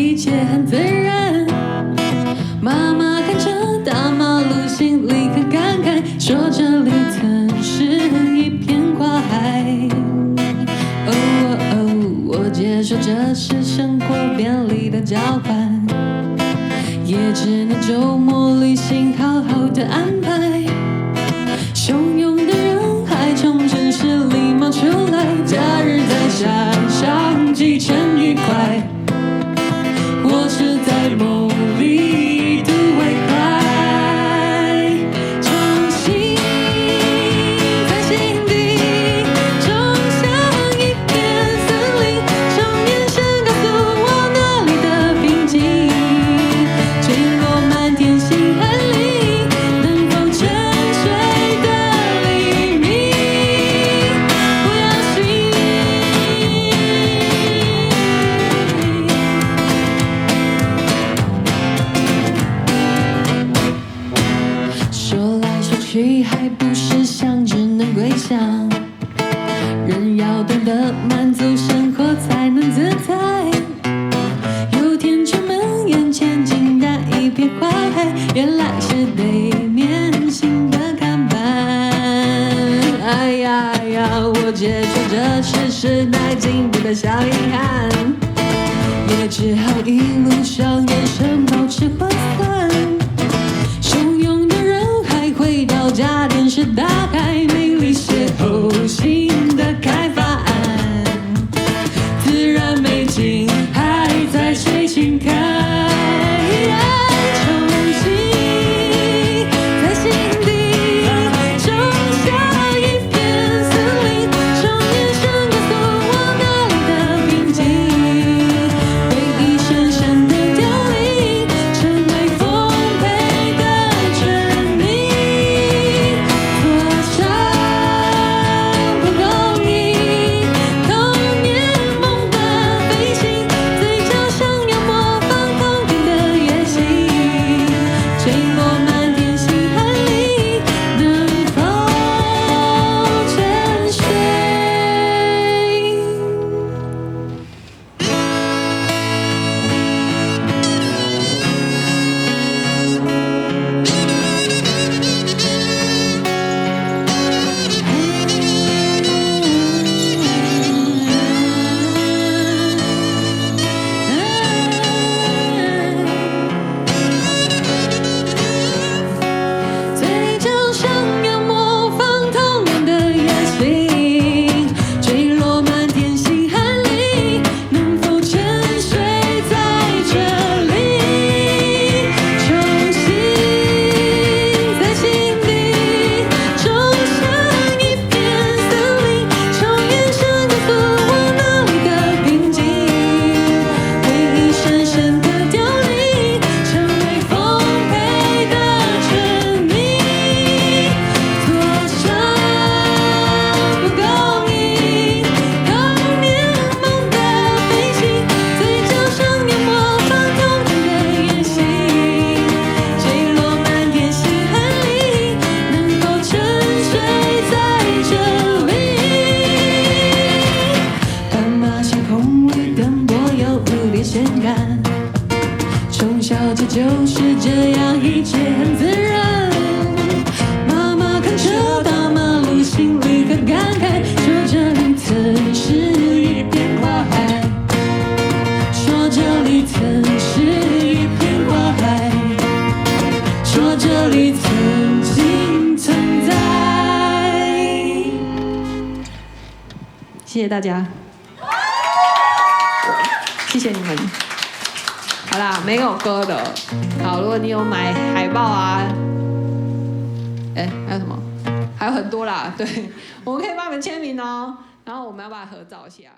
一切很自然。妈妈看着大马路，心里很感慨，说这里曾是一片花海。哦哦哦，我接受这是生活便利的交换，也只能周末旅行好好的安排。汹涌的人海从城市里冒出来，假日在山上启程愉快。我是在梦里度为快，重新在心底种下一片森林，从眼神告诉我那里的平静，坠落满天星海里，能否沉睡的黎明，不要醒。说来说去还不是想只能归乡，人要懂得满足生活才能自在。有天出门眼前竟然一片花海，原来是对面新的看板。哎呀呀，我接受这是时代进步的小遗憾，也只好一路上眼神保持涣散。汹涌的人海回到家，电视打开，美丽邂逅新的开发案，自然美景还在水青开。重新在心底种下一片森林，从眼神告诉我那里的平静，回忆深深的凋零，成为丰沛的证明。多少不公平，童年梦的飞行，嘴角想要模仿童年的乐器，坠落满天星海里，能否沉睡？嘴角想要模仿童年的乐器，坠落满天星海里，能否沉睡在这里？重新在心底种下一片森林，从眼神告诉我那里的平静，回忆深深的凋零，成为丰沛的证明。多少不公平，童年梦的飞行，嘴角想要模仿童年的乐器，坠落满天星海里，能否沉睡在这里？斑马线红绿灯波有无点显感，从小这就是这样，一切很自然。妈妈看着大马路，心里很感慨，说这里曾是一片花海，说这里曾是一片花海，说这里曾经存在。谢谢大家，谢谢你们。好啦，没有歌的。好，如果你有买海报啊，还有什么？还有很多啦，对，我们可以帮你们签名哦。然后我们要不要合照一下？